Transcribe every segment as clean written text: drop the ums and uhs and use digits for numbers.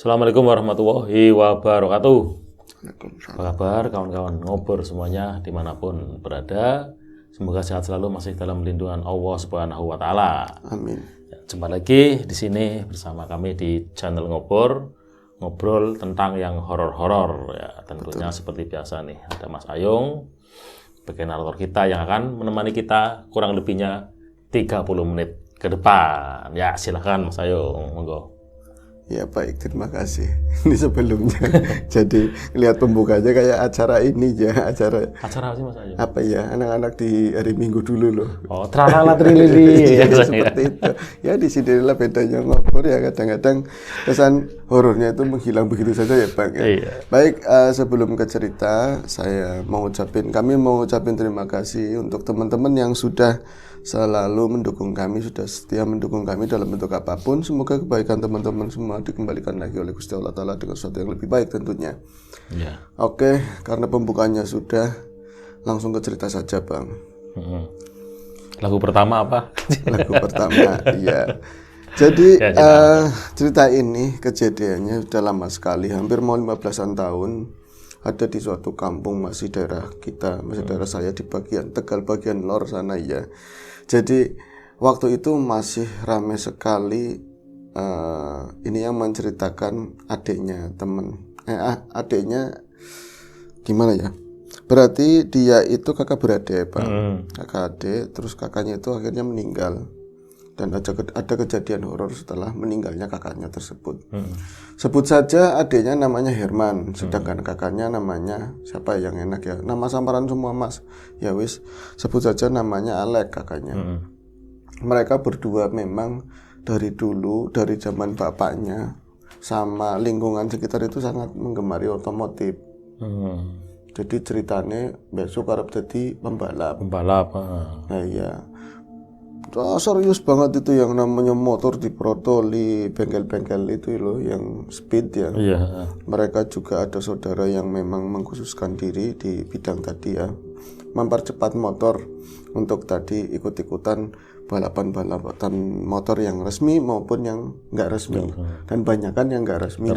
Assalamualaikum warahmatullahi wabarakatuh. Waalaikumsalam. Apa kabar kawan-kawan ngobor semuanya dimanapun berada. Semoga sehat selalu, masih dalam lindungan Allah Subhanahu wa Ta'ala. Amin. Ya, jumpa lagi di sini bersama kami di channel Ngobor, ngobrol tentang yang horor-horor. Ya, tentunya seperti biasa nih, ada Mas Ayung, sebagai narator kita yang akan menemani kita kurang lebihnya 30 menit ke depan. Ya, silakan Mas Ayung, monggo. Ya baik, terima kasih. Ini sebelumnya jadi lihat pembukanya kayak acara ini ya, acara Acara apa sih Mas Ayung? apa ya, anak-anak di hari Minggu dulu loh. Oh, tralala trilili. Ya, seperti itu. Ya di sinilah bedanya ngobor ya, kadang-kadang kesan horornya itu menghilang begitu saja ya Bang. Ya. Iya. Baik, sebelum ke cerita, kami mau ucapin terima kasih untuk teman-teman yang sudah selalu mendukung kami, sudah setia mendukung kami dalam bentuk apapun. Semoga kebaikan teman-teman semua dikembalikan lagi oleh Gusti Allah Ta'ala dengan sesuatu yang lebih baik tentunya. Iya. Oke, karena pembukanya sudah, langsung ke cerita saja Bang. Lagu pertama apa? Lagu pertama, iya. Jadi Ya, cerita ini kejadiannya sudah lama sekali, hampir mau 15-an tahun. Ada di suatu kampung, masih daerah kita, masih daerah saya di bagian Tegal bagian lor sana ya. Jadi waktu itu masih ramai sekali. Ini yang menceritakan adiknya adiknya gimana ya? Berarti dia itu kakak beradik Bang. Kakak adik, terus kakaknya itu akhirnya meninggal. Dan ada kejadian horor setelah meninggalnya kakaknya tersebut. Sebut saja adiknya namanya Herman, sedangkan kakaknya namanya siapa yang enak ya? Nama samaran semua Mas. Ya wis, sebut saja namanya Alek kakaknya. Mereka berdua memang dari dulu, dari zaman bapaknya sama lingkungan sekitar itu sangat menggemari otomotif. Jadi ceritanya besok harap jadi pembalap. Nah iya. Serius banget itu yang namanya motor diprotoli bengkel-bengkel itu loh yang speed ya. Iya. Mereka juga ada saudara yang memang mengkhususkan diri di bidang tadi ya, mempercepat motor untuk tadi ikut-ikutan balapan motor yang resmi maupun yang nggak resmi. Dan banyakan yang nggak resmi.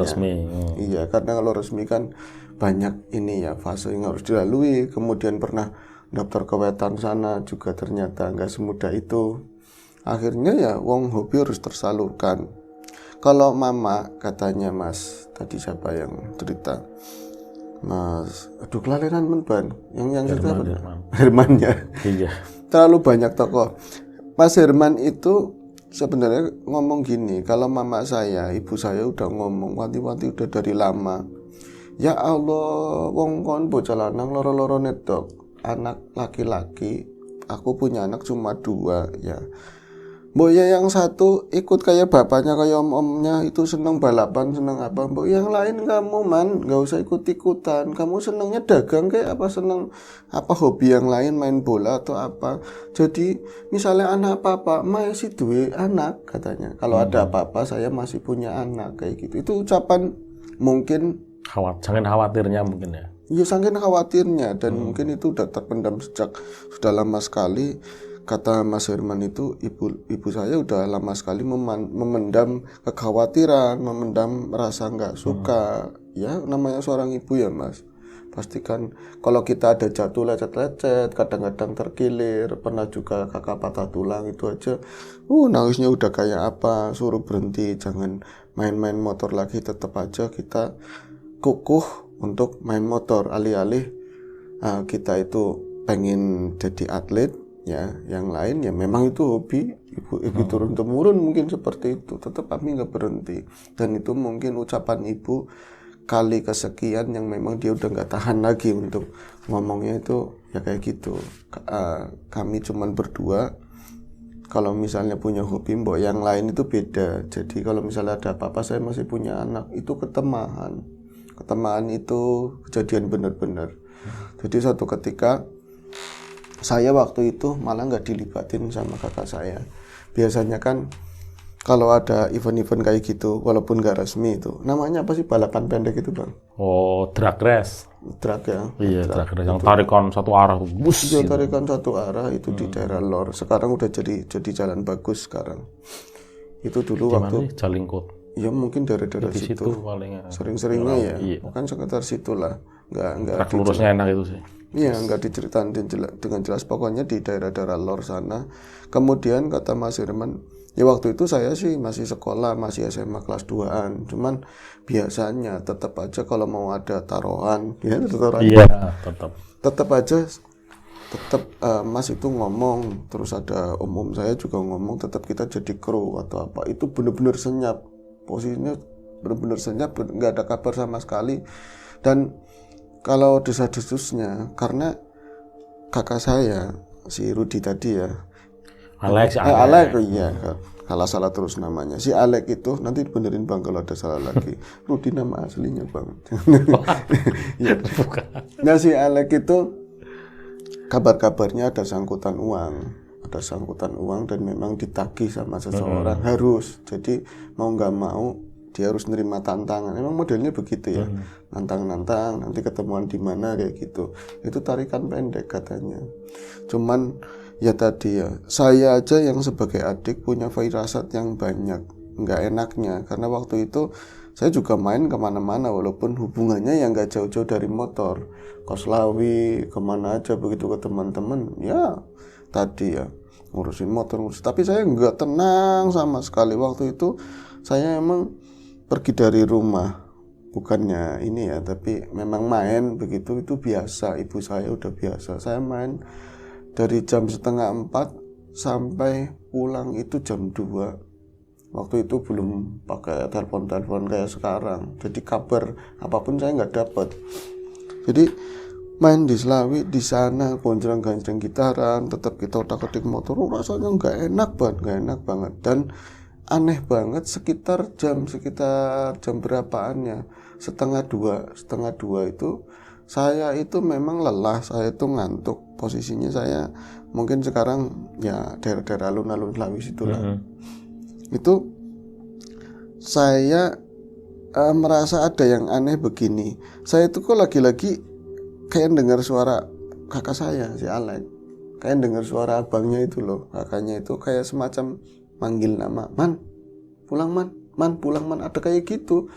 Iya, karena kalau resmi kan banyak ini ya fase yang harus dilalui. Kemudian pernah daftar ke wetan sana juga ternyata nggak semudah itu. Akhirnya ya wong hobi harus tersalurkan. Kalau mama katanya Mas, tadi siapa yang cerita? Mas, aduh kelaleran ban. Yang cerita apa? Herman ya. Iya. Terlalu banyak tokoh. Mas Herman itu sebenarnya ngomong gini, kalau mama saya, ibu saya udah ngomong wanti-wanti udah dari lama. Ya Allah, wong kon bocah lanang loro-loro nedok. Anak laki-laki, aku punya anak cuma 2 ya. Mbok ya yang satu ikut kayak bapaknya, kayak om-omnya itu seneng balapan, seneng apa. Mbok yang lain kamu man, gak usah ikut-ikutan. Kamu senengnya dagang kayak apa, seneng apa hobi yang lain, main bola atau apa. Jadi misalnya anak apa-apa, masih duwe anak katanya. Kalau ada apa-apa saya masih punya anak kayak gitu. Itu ucapan mungkin Jangan khawatirnya mungkin ya. ya saking khawatirnya dan mungkin itu udah terpendam sejak sudah lama sekali. Kata Mas Herman itu ibu saya udah lama sekali memendam kekhawatiran, memendam rasa nggak suka. Ya namanya seorang ibu ya Mas. Pastikan kalau kita ada jatuh lecet-lecet, kadang-kadang terkilir, pernah juga kakak patah tulang itu aja. Nangisnya udah kayak apa, suruh berhenti, jangan main-main motor lagi, tetap aja kita kukuh untuk main motor, alih-alih kita itu pengen jadi atlet ya, yang lain ya memang itu hobi ibu turun temurun mungkin seperti itu, tetap kami nggak berhenti. Dan itu mungkin ucapan ibu kali kesekian yang memang dia udah nggak tahan lagi untuk ngomongnya itu ya kayak gitu. Kami cuman berdua. Kalau misalnya punya hobi, mbok yang lain itu beda. Jadi kalau misalnya ada apa-apa, saya masih punya anak, itu ketemahan itu kejadian benar-benar. Jadi suatu ketika saya waktu itu malah nggak dilibatin sama kakak saya. Biasanya kan kalau ada event-event kayak gitu, walaupun nggak resmi itu, namanya apa sih balapan pendek itu Bang? Oh, drag race. Drag ya. Iya, drag race yang tarikan satu arah tuh. Bus. Iya, tarikan satu arah itu di daerah lor. Sekarang udah jadi jalan bagus sekarang. Itu dulu Gimana waktu sih Jalingkot? ya mungkin daerah-daerah di situ situ paling sering-seringnya ya, iya. bukan sekitar situlah, nggak Track lurusnya enak itu sih. iya, nggak diceritain dengan jelas, pokoknya di daerah-daerah lor sana. Kemudian kata Mas Firman, ya waktu itu saya sih masih sekolah, masih SMA kelas 2-an, cuman biasanya tetap aja kalau mau ada taruhan, ya taruhan, Iya, tetap aja Mas itu ngomong, terus ada om saya juga ngomong, tetap kita jadi kru atau apa, itu bener-bener senyap, posisinya bener-bener senyap, nggak ada kabar sama sekali. Dan kalau desas-desusnya, karena kakak saya si Rudi tadi ya, Alex, iya, salah terus namanya si Alex itu, nanti benerin bang kalau ada salah lagi. Rudi nama aslinya bang. Ya. Nah si Alex itu kabar-kabarnya ada sangkutan uang dan memang ditagih sama seseorang, harus, jadi mau nggak mau dia harus nerima tantangan. Emang modelnya begitu ya, nantang nanti ketemuan di mana kayak gitu. Itu tarikan pendek katanya. Cuman ya tadi ya, saya aja yang sebagai adik punya firasat yang banyak nggak enaknya, karena waktu itu saya juga main kemana-mana walaupun hubungannya yang nggak jauh-jauh dari motor, Koslawi kemana aja begitu ke teman-teman ya tadi ya ngurusin motor tapi saya nggak tenang sama sekali waktu itu. Saya emang pergi dari rumah, bukannya ini ya, tapi memang main begitu, itu biasa, ibu saya udah biasa. Saya main dari jam 3:30 sampai pulang itu jam 2. Waktu itu belum pakai telepon kayak sekarang, jadi kabar apapun saya nggak dapat. Jadi main di Slawi, di sana gonjreng-ganjreng gitaran, tetap kita otak-atik motor, rasanya nggak enak banget. Dan aneh banget, sekitar jam berapaannya, setengah dua itu saya itu memang lelah, saya itu ngantuk. Posisinya saya mungkin sekarang ya daerah-daerah alun-alun Slawi situlah. Itu saya merasa ada yang aneh begini. Saya itu kok lagi-lagi kayak dengar suara kakak saya si Alek, kayak dengar suara abangnya itu loh, kakaknya itu kayak semacam manggil nama, man pulang man, ada kayak gitu.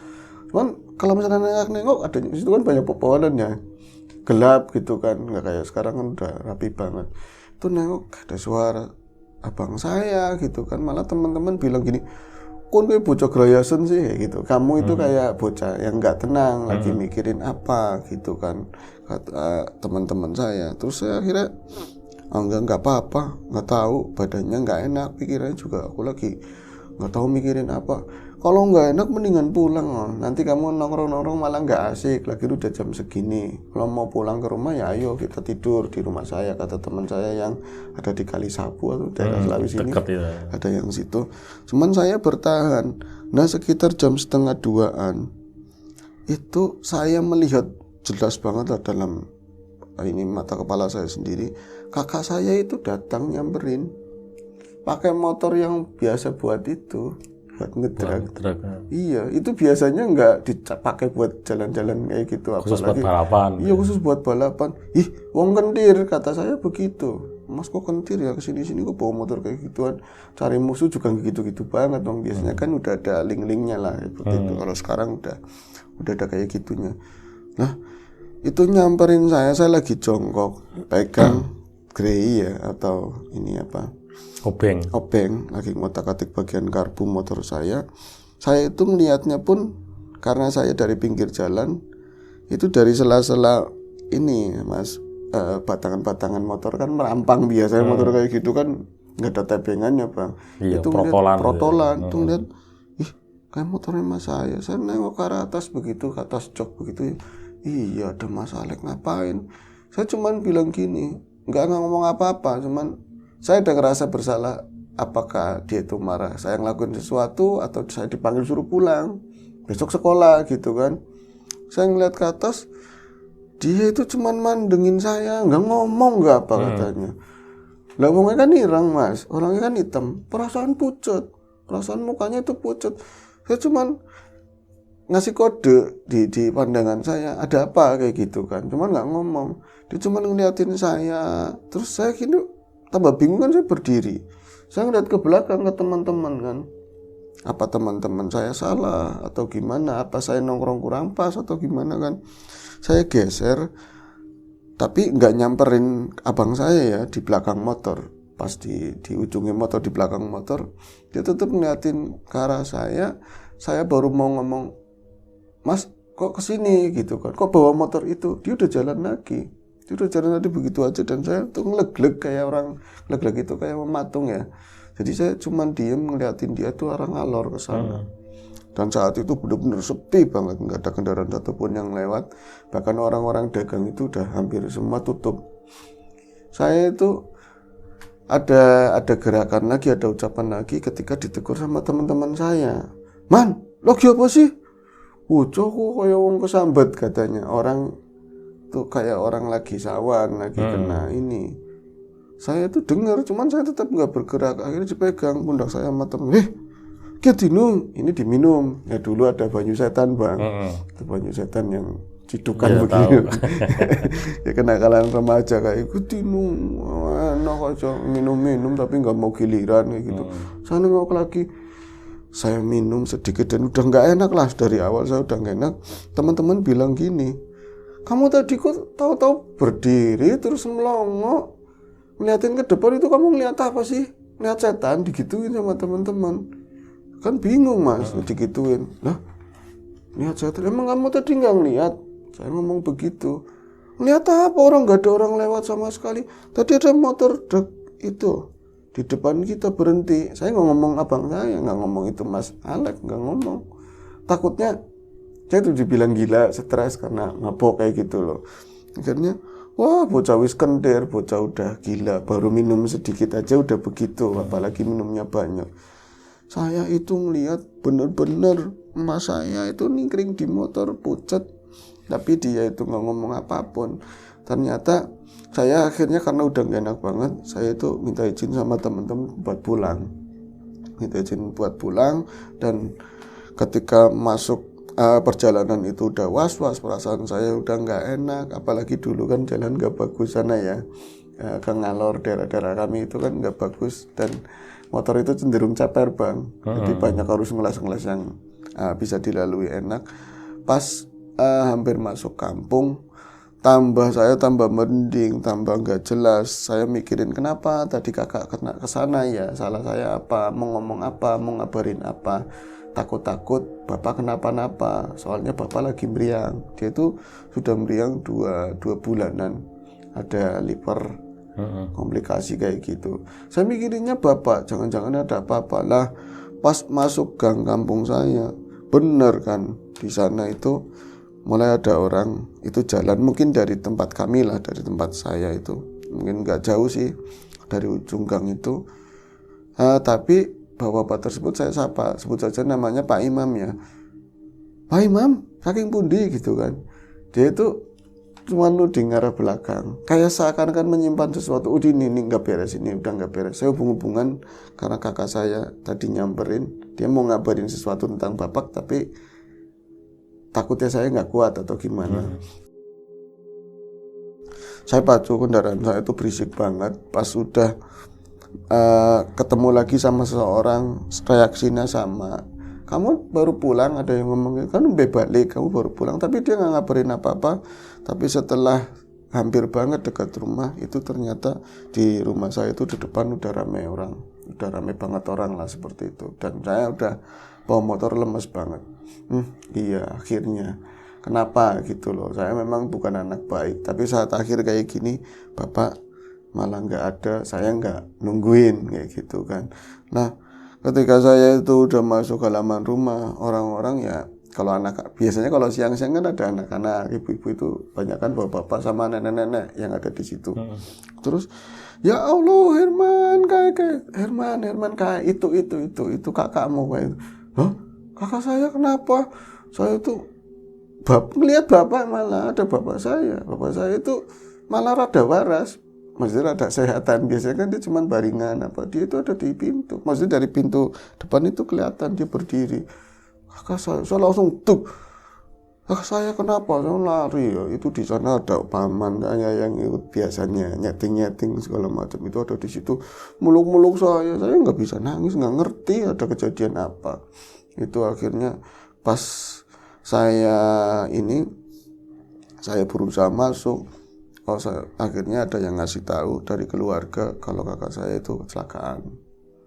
Cuman kalau misalnya nengok ada di situ kan banyak pepohonannya, gelap gitu kan, nggak kayak sekarang kan udah rapi banget. Itu nengok ada suara abang saya gitu kan, malah teman-teman bilang gini, kon kayak bocah gerayasen sih kayak gitu, kamu itu kayak bocah yang nggak tenang, lagi mikirin apa gitu kan, kata teman-teman saya. Terus saya akhirnya nggak apa-apa, nggak tahu, badannya nggak enak, pikirannya juga aku lagi nggak tahu mikirin apa. Kalau nggak enak mendingan pulang, nanti kamu nongkrong malah nggak asik, lagi udah jam segini. Kalau mau pulang ke rumah ya ayo kita tidur di rumah saya, kata teman saya yang ada di Kalisapu atau daerah Slawi sini, ada yang situ. Cuman saya bertahan. Nah sekitar jam 1:30-an itu saya melihat jelas banget lah dalam ini mata kepala saya sendiri, kakak saya itu datang nyamperin pakai motor yang biasa buat itu, buat ngedrag. Iya, itu biasanya nggak dipakai buat jalan-jalan kayak gitu, khusus apalagi buat balapan. Iya, khusus buat balapan. Ih, wong kentir, kata saya begitu. Mas kok kentir ya, kesini-sini kok bawa motor kayak gituan. Cari musuh juga gitu-gitu banget dong. Biasanya kan udah ada link-linknya lah seperti itu. Kalau sekarang udah ada kayak gitunya. Nah, itu nyamperin saya lagi jongkok, pegang grey ya, atau ini apa? Obeng, lagi ngotak-atik bagian karbu motor saya. Saya itu melihatnya pun karena saya dari pinggir jalan, itu dari sela-sela ini mas, batangan-batangan motor kan merampang biasanya, motor kayak gitu kan nggak ada tebengannya bang. Iya, itu protolan, tuh lihat, ih kayak motornya mas saya nengok ke arah atas begitu, ke atas jok begitu. Iya ada Mas Alek ngapain? Saya cuman bilang gini, nggak ngomong apa-apa, cuman saya udah ngerasa bersalah. Apakah dia itu marah saya ngelakuin sesuatu atau saya dipanggil suruh pulang besok sekolah gitu kan. Saya ngeliat ke atas, dia itu cuman mandengin saya, nggak ngomong nggak apa katanya. Lah ngomongnya kan irang mas, orangnya kan hitam, perasaan pucat, perasaan mukanya itu pucat. Saya cuman ngasih kode di pandangan saya, ada apa kayak gitu kan, cuman nggak ngomong. Dia cuman ngeliatin saya, terus saya gini tambah bingung kan, saya berdiri, saya ngeliat ke belakang ke teman-teman kan, apa teman-teman saya salah atau gimana, apa saya nongkrong kurang pas atau gimana kan. Saya geser, tapi nggak nyamperin abang saya ya di belakang motor. Pas di ujungnya motor, di belakang motor, dia tetap ngeliatin ke arah saya baru mau ngomong, "Mas, kok kesini?" gitu kan, "kok bawa motor itu?" Dia udah jalan lagi. Begitu aja, dan saya tuh ngelegleg kayak orang, ngelegleg itu kayak mematung ya. Jadi saya cuman diem ngeliatin dia tuh arah ngalor ke sana. Dan saat itu benar-benar sepi banget, nggak ada kendaraan satupun yang lewat. Bahkan orang-orang dagang itu udah hampir semua tutup. Saya itu ada gerakan lagi, ada ucapan lagi ketika ditegur sama teman-teman saya. "Man, lagi apa sih? Bocah kok kayak wong kesambat," katanya. Orang tuh kayak orang lagi sawan, lagi kena ini. Saya itu dengar, cuman saya tetap nggak bergerak. Akhirnya dipegang pundak saya sama temen. Dinum, ini diminum. Ya dulu ada banyu setan, Bang. Itu banyu setan yang cidukan begitu. Ya kenakalan remaja kayak itu, dinum, enak aja minum tapi nggak mau giliran kayak gitu. Saya nengok lagi, saya minum sedikit dan udah nggak enak lah. Dari awal saya udah nggak enak. Teman-teman bilang gini, "Kamu tadi kok tahu-tahu berdiri terus melongo, ngeliatin ke depan, itu kamu ngeliat apa sih? Ngeliat setan?" Digituin sama teman-teman. Kan bingung, Mas, digituin. "Lah, lihat setan? Emang kamu tadi nggak ngeliat?" Saya ngomong begitu. "Ngeliat apa? Orang nggak ada orang lewat sama sekali. Tadi ada motor itu di depan kita berhenti." Saya nggak ngomong abang saya, nggak ngomong itu Mas Alek, nggak ngomong. Takutnya saya tuh dibilang gila, stres karena mabok kayak gitu loh. Akhirnya, wah, bocah wis kentir, bocah udah gila, baru minum sedikit aja udah begitu, apalagi minumnya banyak. Saya itu ngelihat bener-bener emas saya itu ningkring di motor pucat, tapi dia itu nggak ngomong apapun. Ternyata saya akhirnya karena udah gak enak banget, saya itu minta izin sama teman-teman buat pulang. Dan ketika masuk perjalanan itu udah was-was, perasaan saya udah nggak enak, apalagi dulu kan jalan nggak bagus sana ya, ke ngalor daerah-daerah kami itu kan nggak bagus, dan motor itu cenderung ceper, Bang. Jadi banyak harus ngeles-ngeles yang bisa dilalui enak. Pas hampir masuk kampung, saya tambah mending, tambah nggak jelas. Saya mikirin, kenapa tadi kakak kena kesana ya, salah saya apa, mau ngomong apa, mau ngabarin apa. Takut-takut bapak kenapa-napa, soalnya bapak lagi meriang. Dia itu sudah meriang dua bulanan, ada liver, komplikasi kayak gitu. Saya mikirinnya bapak, jangan-jangan ada apa-apa lah. Pas masuk gang kampung saya, bener kan, di sana itu mulai ada orang itu jalan, mungkin dari tempat kami lah, dari tempat saya itu, mungkin nggak jauh sih dari ujung gang itu. Tapi bapak tersebut saya sapa, sebut saja namanya Pak Imam ya. "Pak Imam, saking pundi?" gitu kan. Dia itu cuma nuding arah belakang, kayak seakan-akan menyimpan sesuatu. Ini nggak beres, ini udah nggak beres. Saya hubung-hubungan karena kakak saya tadi nyamperin, dia mau ngabarin sesuatu tentang bapak, tapi takutnya saya nggak kuat atau gimana. Saya pacu kendaraan saya itu berisik banget. Pas sudah ketemu lagi sama seseorang, reaksinya sama. "Kamu baru pulang?" ada yang ngomong, "Kan udah balik, kamu baru pulang." Tapi dia nggak ngabarin apa-apa. Tapi setelah hampir banget dekat rumah itu, ternyata di rumah saya itu di depan udah rame banget orang lah seperti itu. Dan saya udah bawa motor lemes banget. Iya, akhirnya kenapa gitu loh. Saya memang bukan anak baik, tapi saat akhir kayak gini, bapak malah nggak ada, saya nggak nungguin kayak gitu kan. Nah, ketika saya itu udah masuk halaman rumah, orang-orang ya, kalau biasanya kalau siang-siang kan ada anak-anak, ibu-ibu itu banyak kan bapak-bapak sama nenek-nenek yang ada di situ. Terus, "Ya Allah, Herman kayak itu kakakmu kayak itu." "Hah? Kakak saya kenapa?" Saya itu ngelihat bapak, malah ada bapak saya itu malah rada waras. Maksudnya ada sehatan, biasanya kan dia cuma baringan apa, dia itu ada di pintu. Maksudnya dari pintu depan itu kelihatan dia berdiri. Kakak saya langsung tuh, Saya kenapa? Saya lari ya. Itu di sana ada paman saya yang ikut biasanya nyeting segala macam. Itu ada di situ muluk-muluk saya. Saya nggak bisa nangis, nggak ngerti ada kejadian apa. Itu akhirnya pas saya berusaha masuk. Akhirnya ada yang ngasih tahu dari keluarga kalau kakak saya itu kecelakaan.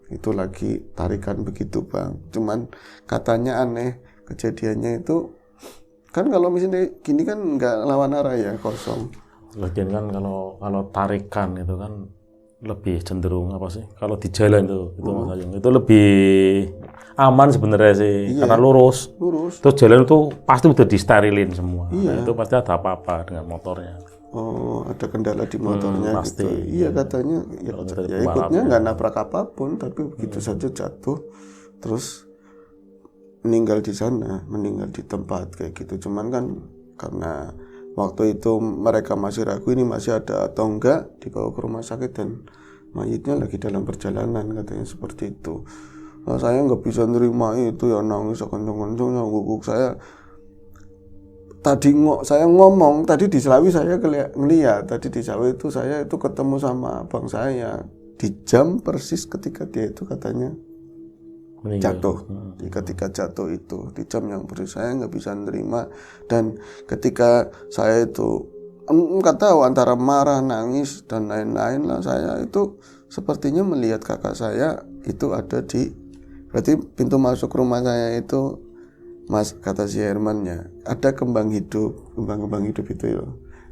Itu lagi tarikan begitu bang. Cuman katanya aneh kejadiannya itu. Kan kalau misalnya gini kan nggak lawan arah ya, kosong. Lagian kan kalau tarikan itu kan lebih cenderung apa sih? Kalau di jalan itu Mas Ayung itu lebih aman sebenarnya sih, karena lurus. Terus jalan itu pasti udah disterilin semua. Nah, itu pasti ada apa-apa dengan motornya. Oh, ada kendala di motornya pasti. gitu. Iya katanya. Ya ikutnya nggak nabrak apapun, tapi begitu saja jatuh, terus meninggal di sana, meninggal di tempat kayak gitu. Cuman kan karena waktu itu mereka masih ragu ini masih ada atau enggak, dibawa ke rumah sakit dan mayitnya lagi dalam perjalanan katanya seperti itu. Nah, saya nggak bisa nerima itu ya, nangis kenceng-kencengnya guguk saya. Saya ngomong tadi di Selawi saya ngeliat tadi di Selawi itu saya itu ketemu sama abang saya di jam persis ketika dia itu katanya jatuh. Ketika jatuh itu di jam yang persis saya nggak bisa nerima. Dan ketika saya itu nggak tahu antara marah, nangis dan lain-lain lah, saya itu sepertinya melihat kakak saya itu ada di, berarti pintu masuk rumah saya itu, Mas, kata si Hermannya ada kembang hidup itu ya,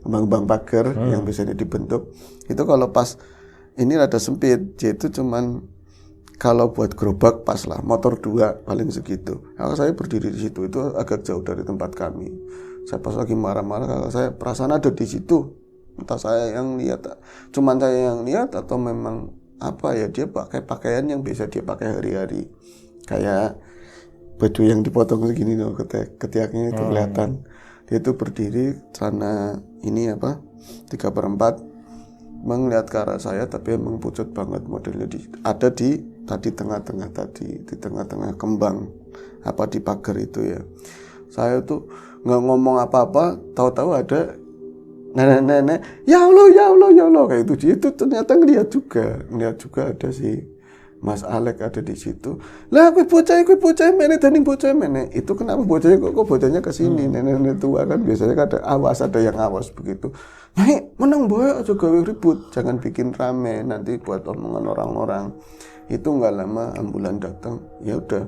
kembang pagar yang biasanya dibentuk itu kalau pas ini rada sempit, dia itu cuman kalau buat gerobak pas lah, motor 2 paling segitu. Kakak saya berdiri di situ, itu agak jauh dari tempat kami. Saya pas lagi marah-marah, kakak saya perasaan ada di situ. Entah saya yang lihat, cuman saya yang lihat atau memang apa ya, dia pakai pakaian yang biasa dia pakai hari-hari. Kayak baju yang dipotong segini loh, ketiaknya itu kelihatan. Dia itu berdiri, celana ini 3/4, melihat ke arah saya, tapi emang pucat banget modelnya, ada di tengah-tengah kembang di pagar itu ya. Saya tuh nggak ngomong apa-apa, tahu-tahu ada nenek-nenek, ya Allah kayak itu ternyata ngeliat juga ada si Mas Alek ada di situ. Lah kue bocah mene daning bocah mene. Itu kenapa bocahnya kok bocahnya ke sini? Nenek-nenek tua kan biasanya ada yang awas begitu. Nyai, menang boy aja gawe ribut, jangan bikin rame nanti buat omongan orang-orang. Itu nggak lama ambulan datang. Ya udah,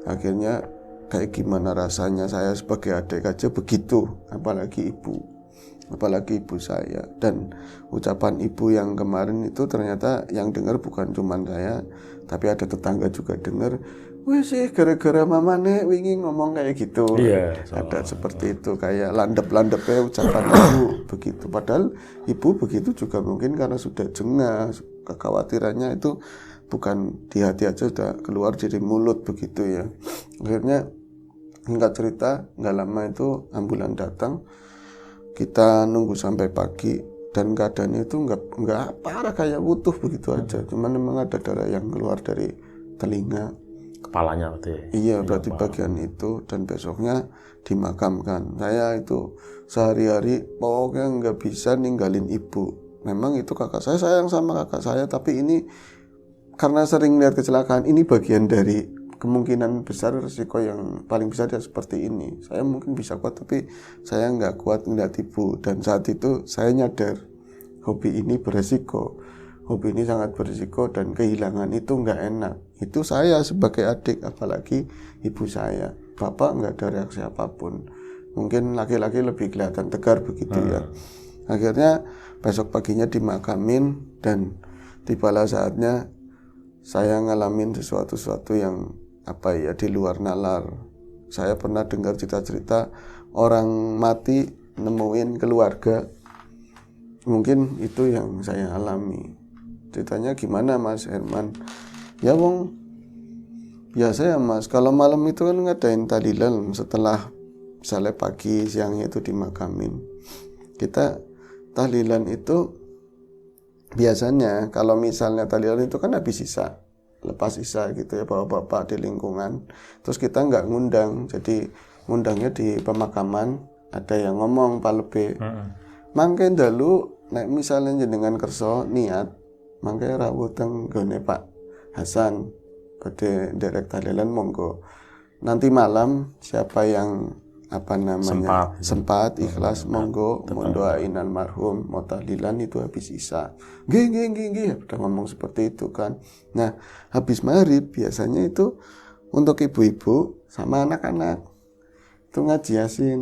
akhirnya kayak gimana rasanya saya sebagai adik aja begitu, apalagi ibu saya. Dan ucapan ibu yang kemarin itu ternyata yang dengar bukan cuma saya, tapi ada tetangga juga dengar. Wih sih gara-gara mama nek wingi ngomong kayak gitu. Ada seperti itu, kayak landep-landepnya ucapan ibu begitu. Padahal ibu begitu juga mungkin karena sudah jengah, kekhawatirannya itu bukan di hati aja, sudah keluar dari mulut begitu ya. Akhirnya singkat cerita, nggak lama itu ambulan datang. Kita nunggu sampai pagi dan keadaannya itu nggak parah, kayak utuh begitu aja. Cuman memang ada darah yang keluar dari telinga, kepalanya berarti. Iya, berarti bagian itu, dan besoknya dimakamkan. Saya itu sehari-hari pokoknya nggak bisa ninggalin ibu. Memang itu kakak saya, sayang sama kakak saya, tapi ini karena sering lihat kecelakaan, ini bagian dari kemungkinan besar risiko yang paling besar ya seperti ini. Saya mungkin bisa kuat, tapi saya nggak kuat ngeliat ibu. Dan saat itu saya nyadar hobi ini beresiko, hobi ini sangat beresiko, dan kehilangan itu nggak enak. Itu saya sebagai adik, apalagi ibu saya. Bapak nggak ada reaksi apapun. Mungkin laki-laki lebih kelihatan tegar begitu ya. Akhirnya besok paginya dimakamin, dan tibalah saatnya saya ngalamin sesuatu yang di luar nalar. Saya pernah dengar cerita-cerita orang mati nemuin keluarga. Mungkin itu yang saya alami. Ceritanya gimana Mas Herman? Ya wong, biasa ya Mas, kalau malam itu kan ngadain tahlilan setelah misalnya pagi siangnya itu dimakamin. Kita tahlilan itu biasanya kalau misalnya tahlilan itu kan habis lepas isya gitu ya, bapak-bapak di lingkungan. Terus kita nggak ngundang, jadi ngundangnya di pemakaman, ada yang ngomong Pak Lebe. Mangke dalu nek misalnya jenengan kersa niat, mangke rawuh teng gone Pak Hasan badhe nderek tahlilan monggo. Nanti malam siapa yang sempat ikhlas monggo mendoain almarhum mau tahlilan itu habis isya. Nggih udah ngomong seperti itu kan. Nah, habis maghrib biasanya itu untuk ibu-ibu sama anak-anak itu ngaji yasin.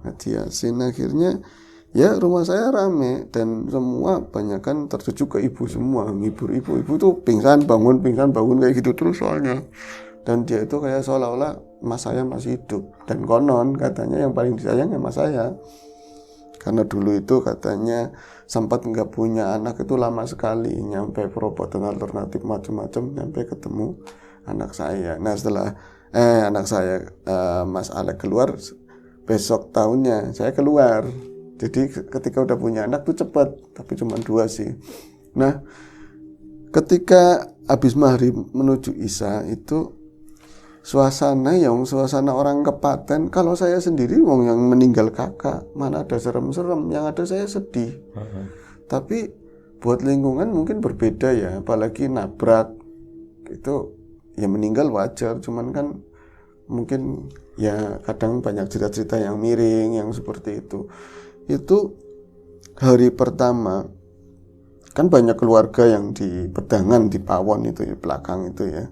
Ngaji yasin akhirnya ya rumah saya rame dan semua banyak kan tertuju ke ibu semua, ngibur ibu tuh pingsan bangun kayak gitu terus soalnya. Dan dia itu kayak seolah-olah mas saya masih hidup, dan konon katanya yang paling disayang ya mas saya, karena dulu itu katanya sempat nggak punya anak itu lama sekali, nyampe perobatan alternatif macam-macam nyampe ketemu anak saya. Nah setelah anak saya Mas Alek keluar, besok tahunnya saya keluar. Jadi ketika udah punya anak tuh cepat, tapi cuma 2 sih. Nah ketika habis maghrib menuju isya itu suasana orang kepaten. Kalau saya sendiri wong yang meninggal kakak, mana ada serem-serem, yang ada saya sedih. Tapi buat lingkungan mungkin berbeda ya, apalagi nabrak itu ya meninggal wajar, cuman kan mungkin ya kadang banyak cerita-cerita yang miring yang seperti itu. Itu hari pertama kan banyak keluarga yang di Pedangan, di Pawon itu ya, belakang itu ya,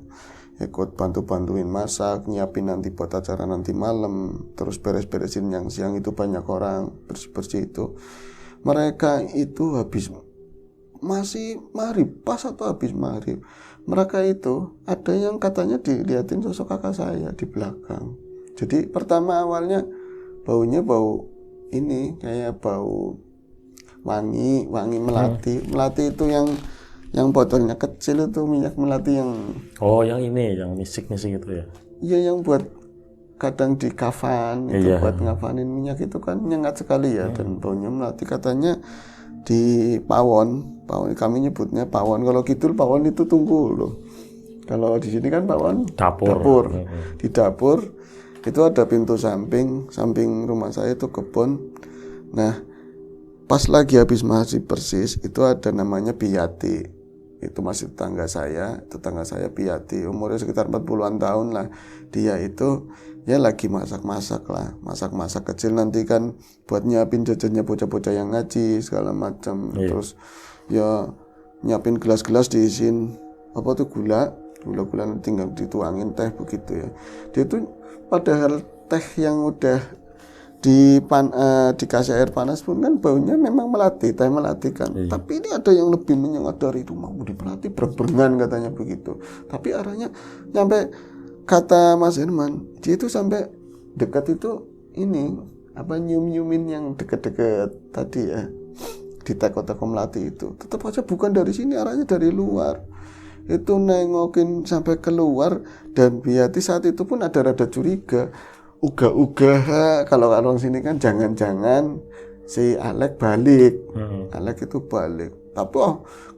ikut bantuin masak, nyiapin nanti buat acara nanti malam, terus beres-beresin yang siang itu banyak orang, bersih-bersih itu. Mereka itu masih maghrib, pas atau habis maghrib, mereka itu ada yang katanya diliatin sosok kakak saya di belakang. Jadi pertama awalnya baunya bau ini kayak bau wangi melati. Melati itu yang botolnya kecil itu, minyak melati yang yang ini yang misik itu ya. Iya, yang buat kadang di kafan itu buat ngafanin minyak itu kan nyengat sekali ya. Dan baunya melati katanya di Pawon kami nyebutnya Pawon. Kalau kidul Pawon itu tunggu loh. Kalau di sini kan Pawon dapur. Di dapur itu ada pintu samping rumah saya itu kebun. Nah pas lagi habis maghrib persis itu ada namanya Biyati. Itu masih tetangga saya Biyati, umurnya sekitar 40-an tahun lah. Dia itu ya lagi masak kecil nanti kan buat nyiapin jajannya bocah-bocah yang ngaji segala macam. Terus ya nyiapin gelas-gelas diisiin gula nanti tinggal dituangin teh begitu ya. Dia tuh padahal teh yang udah dikasih air panas pun kan baunya memang teh melati kan. Tapi ini ada yang lebih menyengat dari itu, mau diperhati berbengan katanya begitu. Tapi arahnya nyampe, kata Mas Herman, dia itu sampai dekat itu ini nyium-nyiumin yang deket-deket tadi ya, di teko-teko melati itu. Tetap aja bukan dari sini, arahnya dari luar. Itu nengokin sampai keluar, dan Biyati saat itu pun ada rada curiga. Uga-uga kalau orang sini kan jangan-jangan si Alek balik. Alek itu balik. Tapi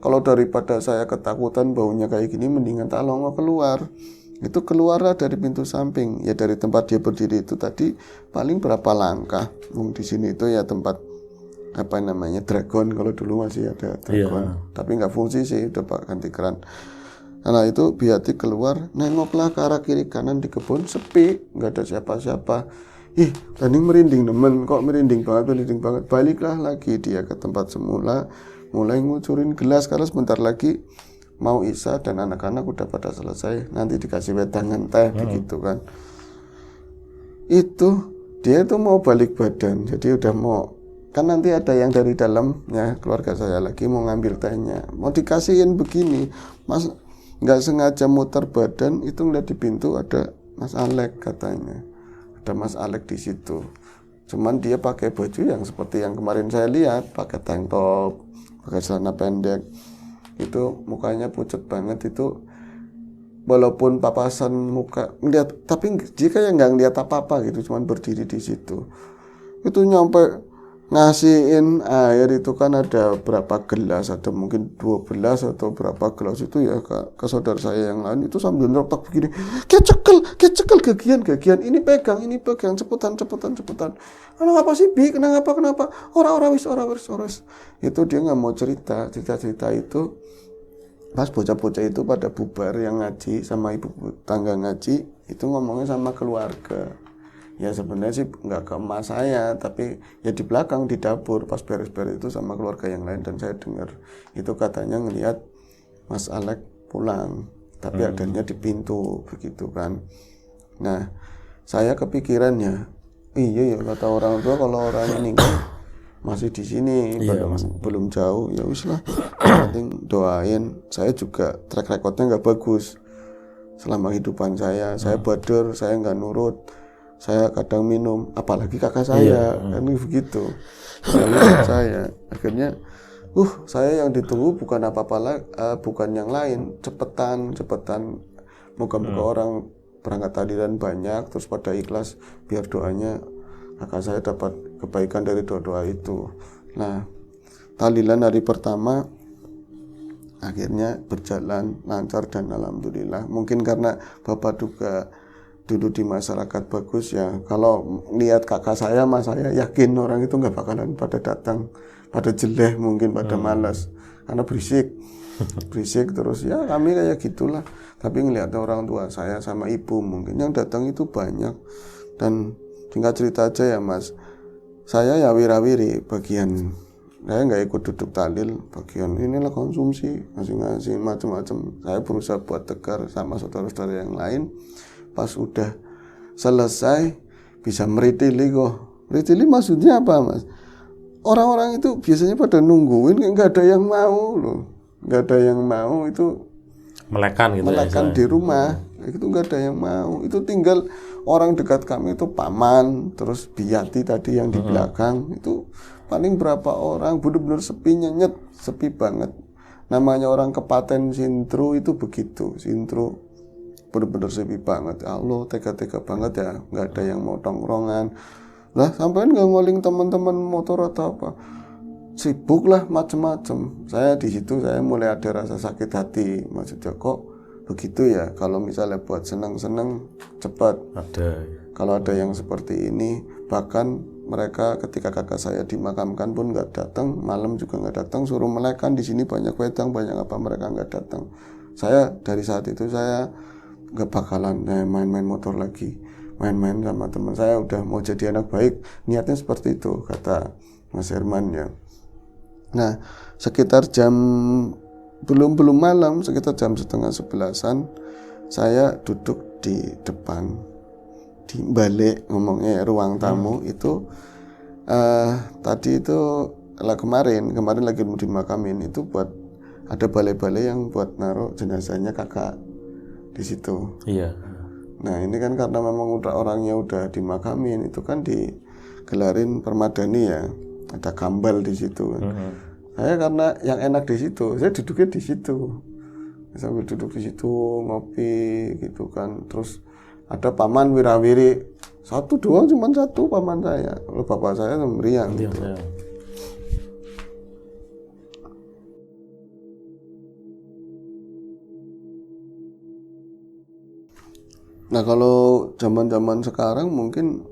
kalau daripada saya ketakutan baunya kayak gini, mendingan tak longo keluar. Itu keluarlah dari pintu samping. Ya dari tempat dia berdiri itu tadi paling berapa langkah. Di sini itu ya tempat Dragon, kalau dulu masih ada Dragon. Tapi nggak fungsi sih, udah Pak ganti keran. Nah itu Biyati keluar, nengoklah ke arah kiri kanan di kebun, sepi, nggak ada siapa-siapa. Tadi merinding banget. Baliklah lagi dia ke tempat semula, mulai ngucurin gelas karena sebentar lagi mau isya dan anak-anak udah pada selesai, nanti dikasih wedangan teh begitu kan. Itu dia itu mau balik badan, jadi udah mau, kan nanti ada yang dari dalam ya keluarga saya lagi mau ngambil tehnya, mau dikasihin begini, Mas nggak sengaja muter badan itu ngeliat di pintu ada Mas Alek katanya, ada Mas Alek di situ. Cuman dia pakai baju yang seperti yang kemarin saya lihat, pakai tank top, pakai celana pendek, itu mukanya pucat banget itu, walaupun papasan muka ngeliat, tapi dia kayak nggak ngeliat apa-apa gitu, cuman berdiri di situ. Itu nyampe ngasihin air itu kan ada berapa gelas, ada mungkin 12 atau berapa gelas itu ya ke saudara saya yang lain itu sambil ngerotak begini, kecekel gagian, ini pegang, cepetan. Kenapa sih Bi, kenapa, ora wis. Itu dia nggak mau cerita itu pas bocah-bocah itu pada bubar yang ngaji sama ibu tangga ngaji itu ngomongnya sama keluarga. Ya sebenarnya sih nggak ke emak saya, tapi ya di belakang di dapur pas beres-beres itu sama keluarga yang lain, dan saya dengar itu katanya ngelihat Mas Alek pulang, tapi adanya di pintu begitu kan. Nah saya kepikirannya, iya ya kata orang tua kalau orang meninggal masih di sini, belum jauh, ya wis lah, penting doain. Saya juga track recordnya nggak bagus selama kehidupan saya bader, saya nggak nurut. Saya kadang minum, apalagi kakak saya, kan begitu. Saya akhirnya, saya yang ditunggu bukan apa-apa lagi, bukan yang lain, cepetan. Moga-moga orang berangkat tahlilan banyak, terus pada ikhlas, biar doanya kakak saya dapat kebaikan dari doa-doa itu. Nah, tahlilan hari pertama akhirnya berjalan lancar dan alhamdulillah. Mungkin karena Bapak juga dulu di masyarakat bagus ya, kalau lihat kakak saya mas saya yakin orang itu nggak bakalan pada datang, pada jeleh, mungkin pada malas karena berisik terus ya kami kayak gitulah. Tapi ngelihat orang tua saya sama ibu mungkin yang datang itu banyak. Dan singkat cerita aja ya mas, saya ya wirawiri bagian, saya nggak ikut duduk tahlil, bagian inilah konsumsi masing-masing macam-macam. Saya berusaha buat tegar sama saudara-saudara yang lain. Pas udah selesai bisa meritili kok. Meritili maksudnya apa mas? Orang-orang itu biasanya pada nungguin, nggak ada yang mau loh. Nggak ada yang mau itu melekan gitu melekan di rumah. Itu nggak ada yang mau. Itu tinggal orang dekat kami itu paman, terus Biyati tadi yang di belakang itu paling berapa orang, bener-bener sepi nyenyet, sepi banget. Namanya orang kepaten Sintru itu begitu, Sintru bener-bener sepi banget. Ya Allah, tega-tega banget ya, nggak ada yang mau tongkrongan. Lah sampean nggak ngoling teman-teman motor atau apa? Sibuk lah macem-macem. Saya di situ saya mulai ada rasa sakit hati. Maksudnya kok begitu ya? Kalau misalnya buat senang-senang cepat. Ada. Kalau ada yang seperti ini, bahkan mereka ketika kakak saya dimakamkan pun nggak datang, malam juga nggak datang, suruh melekan di sini banyak wedang, banyak apa, mereka nggak datang. Saya dari saat itu saya nggak bakalan main-main motor lagi, main-main sama teman saya, udah mau jadi anak baik, niatnya seperti itu kata Mas Herman ya. Nah sekitar jam belum malam, sekitar jam 10:30 saya duduk di depan, di balik ngomongnya ruang tamu itu tadi itu kemarin lagi mau dimakamin itu buat ada balai-balai yang buat naruh jenazahnya kakak di situ. Iya. Nah ini kan karena memang udah orangnya udah dimakamin, itu kan digelarin permadani ya, ada kambal di situ. Saya karena yang enak di situ, saya duduknya di situ, sambil duduk di situ ngopi gitu kan. Terus ada paman wirawiri satu doang, cuma satu paman saya, kalau bapak saya meriang gitu. Nah kalau zaman sekarang mungkin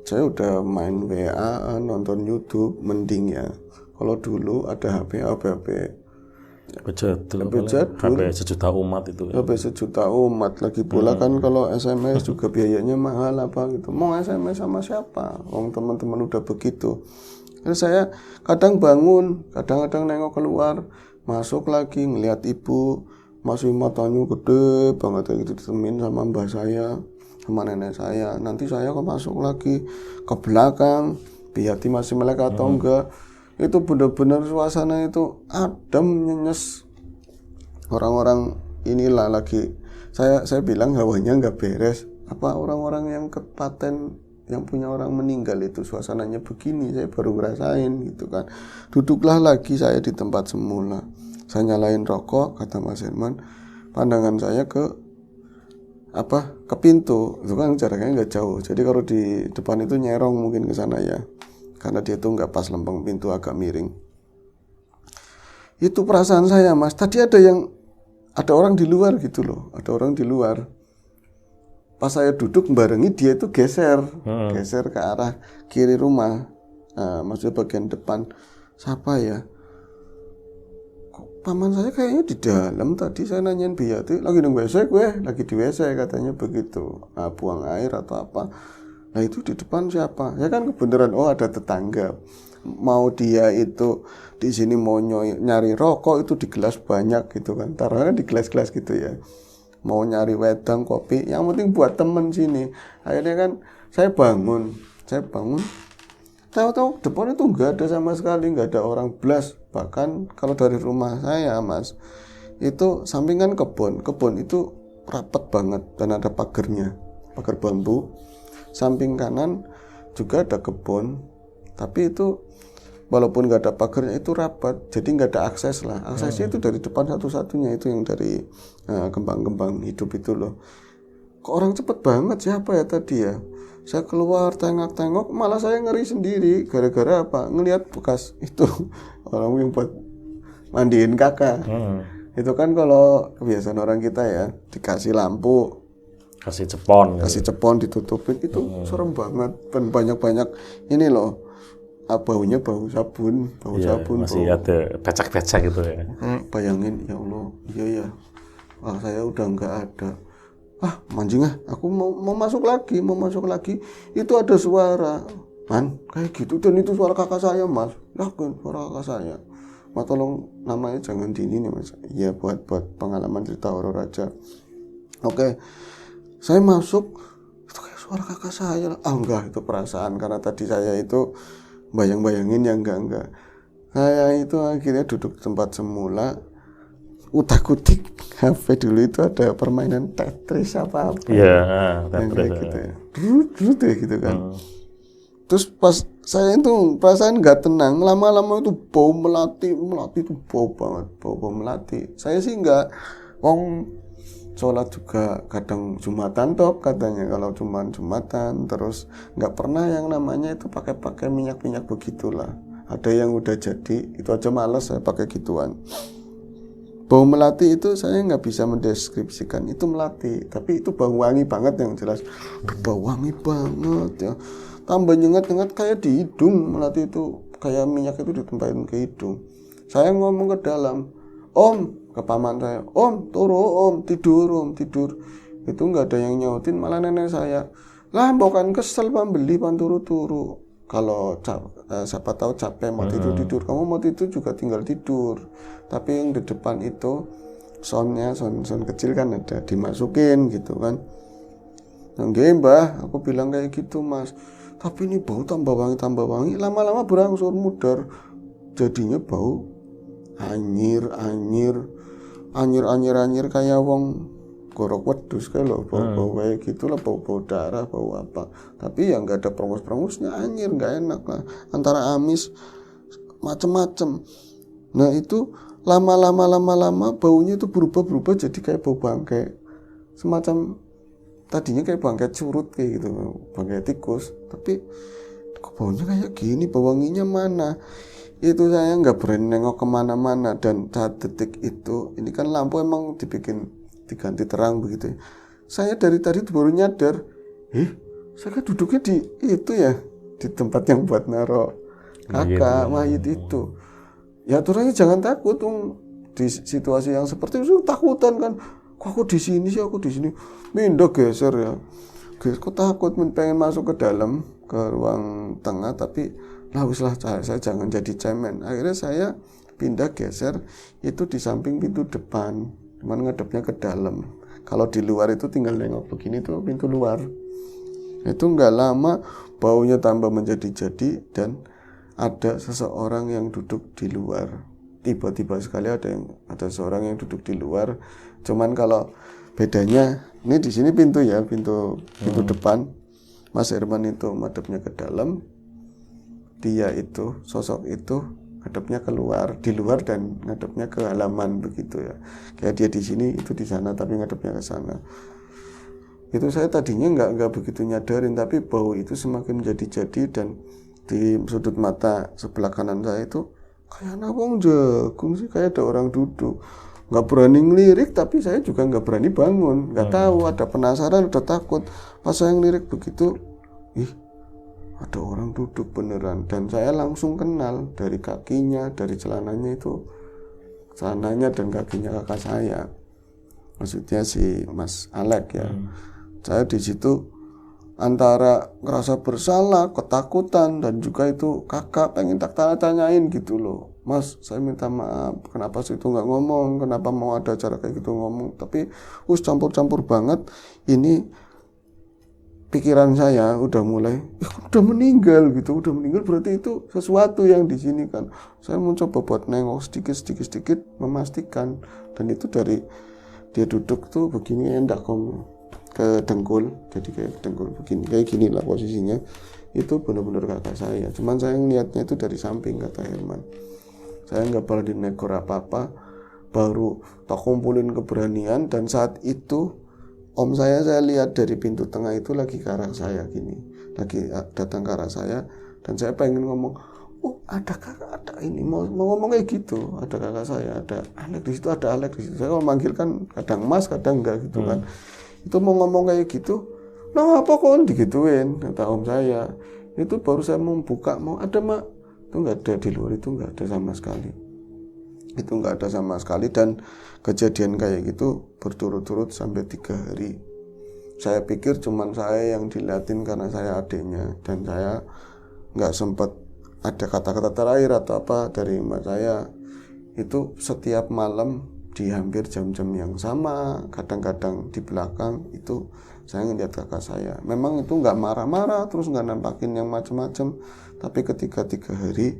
saya udah main WA, nonton YouTube, mending ya. Kalau dulu ada HP jadul, HP sejuta umat itu. HP sejuta umat lagi pula kan kalau SMS juga biayanya mahal apa gitu. Mau SMS sama siapa? Teman-teman udah begitu. Terus saya kadang bangun, kadang-kadang nengok keluar, masuk lagi ngelihat ibu masih matanya gede banget kayak gitu, ditemenin sama mbah saya sama nenek saya. Nanti saya kok masuk lagi ke belakang, Biyati masih melek atau enggak. Itu benar-benar suasana itu adem, nyenyes. Orang-orang inilah lagi saya bilang hawanya nggak beres. Apa orang-orang yang kepaten yang punya orang meninggal itu suasananya begini, saya baru ngerasain gitu kan. Duduklah lagi saya di tempat semula. Saya nyalain rokok, kata Mas Herman, pandangan saya ke pintu, itu kan jaraknya nggak jauh. Jadi kalau di depan itu nyerong mungkin ke sana ya. karena dia tuh nggak pas lempeng pintu, agak miring. Itu perasaan saya, Mas. Tadi ada orang di luar gitu loh, ada orang di luar. Pas saya duduk barengi dia itu geser ke arah kiri rumah, maksudnya bagian depan. Siapa ya? Kok paman saya kayaknya di dalam tadi. Saya nanyain Biyati, lagi di WC gue, lagi di WC katanya begitu, buang air atau apa. Nah itu di depan siapa? Ya kan kebenaran, oh ada tetangga. Mau dia itu di sini mau nyari rokok itu di gelas banyak gitu kan, taruhnya di gelas-gelas gitu ya. Mau nyari wedang kopi, yang penting buat temen sini. Akhirnya kan saya bangun, tahu-tahu depan itu nggak ada sama sekali, nggak ada orang blas. Bahkan kalau dari rumah saya, Mas, itu sampingan kebun itu rapat banget dan ada pagar bambu. Samping kanan juga ada kebun, tapi itu walaupun nggak ada pagarnya itu rapat, jadi nggak ada akses lah. Aksesnya itu dari depan satu-satunya, itu yang dari kembang-kembang hidup itu loh. Kok orang cepet banget, siapa ya tadi ya? Saya keluar tengok-tengok, malah saya ngeri sendiri. Gara-gara apa? Ngelihat bekas itu orang yang buat mandiin kakak. Itu kan kalau kebiasaan orang kita ya, dikasih lampu, kasih cepon ditutupin, itu serem banget. Dan banyak-banyak ini loh, baunya bau sabun, masih ada becak-becak gitu ya. Bayangin, ya Allah, iya ya, saya udah nggak ada. Mancing aku mau masuk lagi, itu ada suara, man, kayak gitu, dan itu suara kakak saya, Mas. Yakin suara kakak saya. Mas tolong namanya jangan di ini nih, Mas. Iya, buat pengalaman cerita horor aja. Oke. Saya masuk, itu kayak suara kakak saya. Enggak, itu perasaan, karena tadi saya itu bayang-bayangin yang enggak. Saya itu akhirnya duduk di tempat semula, utak-utik HP dulu itu ada permainan Tetris apa-apa. Iya, Tetris gitu ya. Dulu gitu kan. Terus pas saya itu perasaan nggak tenang, lama-lama itu bau melati itu bau banget, bau melati. Saya sih nggak, sholat juga kadang Jumatan toh katanya, kalau cuma Jumatan, terus nggak pernah yang namanya itu pakai minyak begitulah. Ada yang udah jadi, itu aja males saya pakai gituan. Bau melati itu saya nggak bisa mendeskripsikan itu melati, tapi itu bau wangi banget yang jelas. Bau wangi banget ya. Tambah nyengat kayak di hidung, melati itu kayak minyak itu ditempahin ke hidung. Saya ngomong ke dalam, Om, ke paman saya, Om, tidur. Itu nggak ada yang nyautin, malah nenek saya, lah bukan kesel pembeli pan turu. Kalau siapa tahu capek mau tidur, kamu mau tidur juga tinggal tidur. Tapi yang di depan itu sound kecil kan ada, dimasukin gitu kan. Nggih Mbah, aku bilang kayak gitu Mas. Tapi ini bau tambah wangi, lama-lama berangsur mudar. Jadinya bau anyir kayak wong gorok wedhus kayak lho, bau kayak gitulah, bau darah, bau apa. Tapi ya nggak ada perengus-perengusnya, anyir, nggak enak lah, antara amis macem-macem. Nah itu lama-lama baunya itu berubah jadi kayak bau bangkai, semacam tadinya kayak bangkai curut kayak gitu, bangkai tikus, tapi kok baunya kayak gini, bau wanginya mana? Itu saya nggak berani nengok kemana-mana. Dan saat detik itu, ini kan lampu emang diganti terang begitu ya. Saya dari tadi baru nyadar, saya kan duduknya di itu ya, di tempat yang buat naro kakak mayit itu. Ya aturannya jangan takut di situasi yang seperti itu, takutan kan. Kok aku di sini, pindah geser ya. Kok takut pengen masuk ke dalam, ke ruang tengah, tapi saya jangan jadi cemen. Akhirnya saya pindah geser itu di samping pintu depan, cuman ngadepnya ke dalam. Kalau di luar itu tinggal nengok begini tuh pintu luar. Itu nggak lama baunya tambah menjadi-jadi dan ada seseorang yang duduk di luar. Tiba-tiba sekali ada seorang yang duduk di luar. Cuman kalau bedanya ini di sini pintu depan. Mas Herman itu madepnya ke dalam. Dia itu, sosok itu ngadepnya keluar, di luar dan ngadepnya ke halaman begitu ya. Kayak dia di sini, itu di sana, tapi ngadepnya ke sana. Itu saya tadinya nggak begitu nyadarin, tapi bau itu semakin menjadi-jadi dan di sudut mata sebelah kanan saya itu kayak anak wong jagung sih, kayak ada orang duduk. Nggak berani ngelirik, tapi saya juga nggak berani bangun. Nggak tahu, ada penasaran, ada takut. Pas saya ngelirik begitu, ada orang duduk beneran. Dan saya langsung kenal dari kakinya, dari celananya itu. Celananya dan kakinya kakak saya. Maksudnya si Mas Alek ya. Saya di situ antara ngerasa bersalah, ketakutan, dan juga itu kakak pengen tak tanyain gitu loh. Mas, saya minta maaf, kenapa sih itu nggak ngomong, kenapa mau ada acara kayak gitu ngomong. Tapi campur-campur banget. Ini pikiran saya udah mulai, udah meninggal gitu, udah meninggal berarti itu sesuatu yang di sini kan. Saya mencoba buat nengok sedikit memastikan, dan itu dari dia duduk tuh begini endak ke dengkul, jadi kayak dengkul begini, kayak gini lah posisinya. Itu benar-benar kakak saya. Cuman saya ngeliatnya itu dari samping, kata Herman. Saya nggak berani negor apa-apa, baru tak kumpulin keberanian, dan saat itu om saya lihat dari pintu tengah itu lagi ke arah saya gini, lagi datang ke arah saya, dan saya pengen ngomong, ada kakak, ada ini mau ngomong kayak gitu, ada kakak saya, ada Alek di situ, ada Alek di situ. Saya kalau manggil kan kadang Mas, kadang enggak gitu kan. Itu mau ngomong kayak gitu, nah apa kok digituin, kata om saya. Itu baru saya mau buka, mau ada mak, itu nggak ada, di luar itu nggak ada sama sekali. Itu nggak ada sama sekali, dan kejadian kayak gitu berturut-turut sampai 3 hari. Saya pikir cuman saya yang diliatin karena saya adiknya, dan saya nggak sempat ada kata-kata terakhir atau apa dari mbak saya. Itu setiap malam di hampir jam-jam yang sama, kadang-kadang di belakang itu saya ngeliat kakak saya. Memang itu nggak marah-marah, terus nggak nampakin yang macam-macam, tapi ketika 3 hari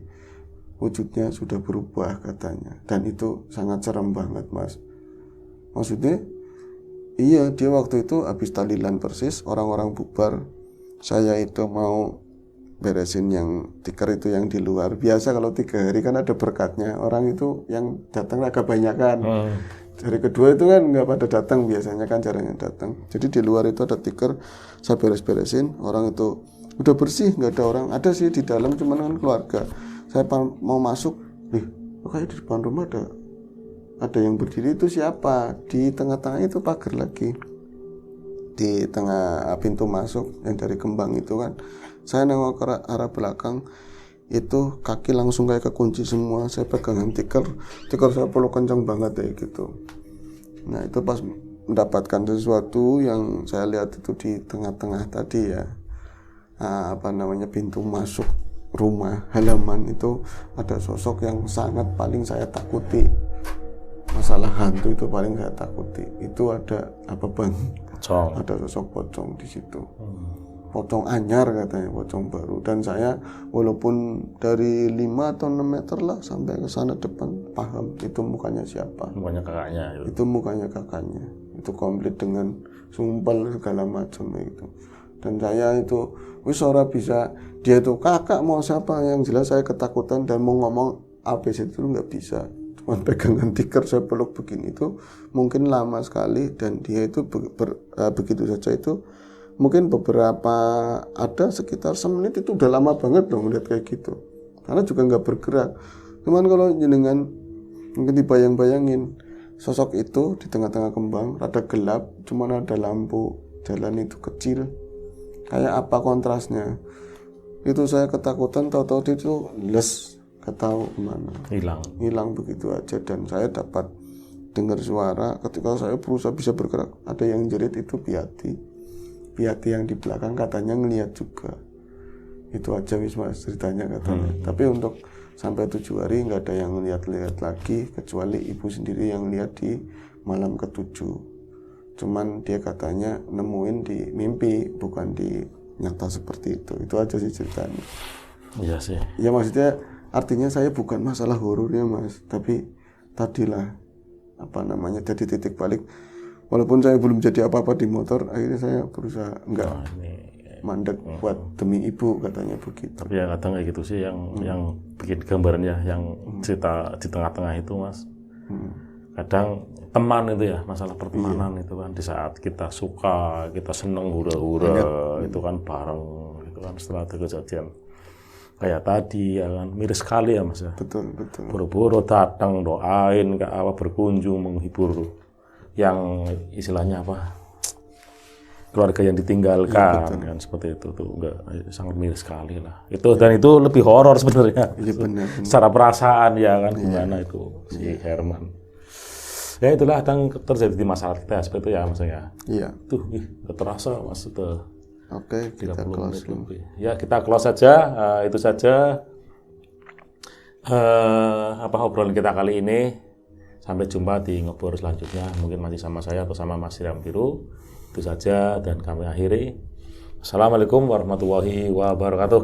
wujudnya sudah berubah katanya, dan itu sangat serem banget mas. Maksudnya iya, dia waktu itu habis tahlilan persis, orang-orang bubar, saya itu mau beresin yang tikar itu yang di luar. Biasa kalau 3 hari kan ada berkatnya, orang itu yang datang agak banyakan. Hari kedua itu kan nggak pada datang, biasanya kan jarang yang datang. Jadi di luar itu ada tikar, saya beres-beresin, orang itu udah bersih, nggak ada orang. Ada sih di dalam, cuman kan keluarga. Saya mau masuk, kayak di depan rumah ada yang berdiri, itu siapa? Di tengah-tengah itu pagar lagi, di tengah pintu masuk yang dari kembang itu kan. Saya nengok ke arah belakang, itu kaki langsung kayak kekunci semua. Saya pegangan tikar saya peluk kencang banget kayak gitu. Nah itu pas mendapatkan sesuatu yang saya lihat itu di tengah-tengah tadi ya, pintu masuk rumah halaman itu ada sosok yang sangat paling saya takuti. Masalah hantu itu paling saya takuti. Itu ada pocong. Ada sosok pocong di situ. Pocong anyar katanya, pocong baru. Dan saya walaupun dari 5 atau 6 meter lah sampai ke sana depan, paham itu mukanya siapa. Mukanya kakaknya. Itu mukanya kakaknya. Itu komplit dengan sumpel segala macam gitu. Dan saya itu ora bisa, dia itu kakak mau siapa, yang jelas saya ketakutan dan mau ngomong ABC itu nggak bisa. Cuman pegangan tikar saya peluk begini itu mungkin lama sekali, dan dia itu begitu saja itu mungkin beberapa, ada sekitar semenit, itu udah lama banget loh ngeliat kayak gitu, karena juga nggak bergerak. Cuman kalau jenengan mungkin dibayang-bayangin sosok itu di tengah-tengah kembang, rada gelap, cuman ada lampu jalan itu kecil, kayak apa kontrasnya. Itu saya ketakutan, tahu-tahu dia itu gak tahu kemana, hilang begitu aja. Dan saya dapat dengar suara ketika saya berusaha bisa bergerak, ada yang jerit, itu Piati yang di belakang katanya ngelihat juga. Itu aja wis mas ceritanya katanya. Tapi untuk sampai 7 hari nggak ada yang lihat lagi, kecuali ibu sendiri yang lihat di malam ke-7. Cuman dia katanya nemuin di mimpi, bukan di nyata seperti itu. Itu aja sih ceritanya. Iya sih. Ya maksudnya artinya saya bukan masalah horornya mas, tapi tadilah jadi titik balik. Walaupun saya belum jadi apa-apa di motor, akhirnya saya berusaha mandek buat demi ibu, katanya begitu. Tapi ya kadang kayak gitu sih yang bikin gambarannya, yang cerita di tengah-tengah itu mas. Kadang teman itu ya, masalah pertemanan itu kan, di saat kita suka, kita seneng hura-hura, itu kan bareng, itu kan setelah ada kejadian kayak tadi ya kan, miris sekali ya Mas ya. Betul, betul. Buru-buru datang doain ke apa, berkunjung menghibur yang istilahnya apa, keluarga yang ditinggalkan kan, seperti itu tuh enggak, sangat miris sekali lah itu. Dan itu lebih horor sebenarnya. Iya benar. Secara perasaan ya kan, gimana itu si Herman. Ya itulah yang terjadi di masyarakat kita seperti itu ya Mas ya. Iya. Tuh udah terasa Mas, sudah Oke, kita 30 close menit dulu. lebih. Ya kita close saja. Itu saja apa obrolan kita kali ini. Sampai jumpa di ngobrol selanjutnya. Mungkin masih sama saya atau sama Mas Siram Biru. Itu saja dan kami akhiri. Assalamualaikum warahmatullahi wabarakatuh.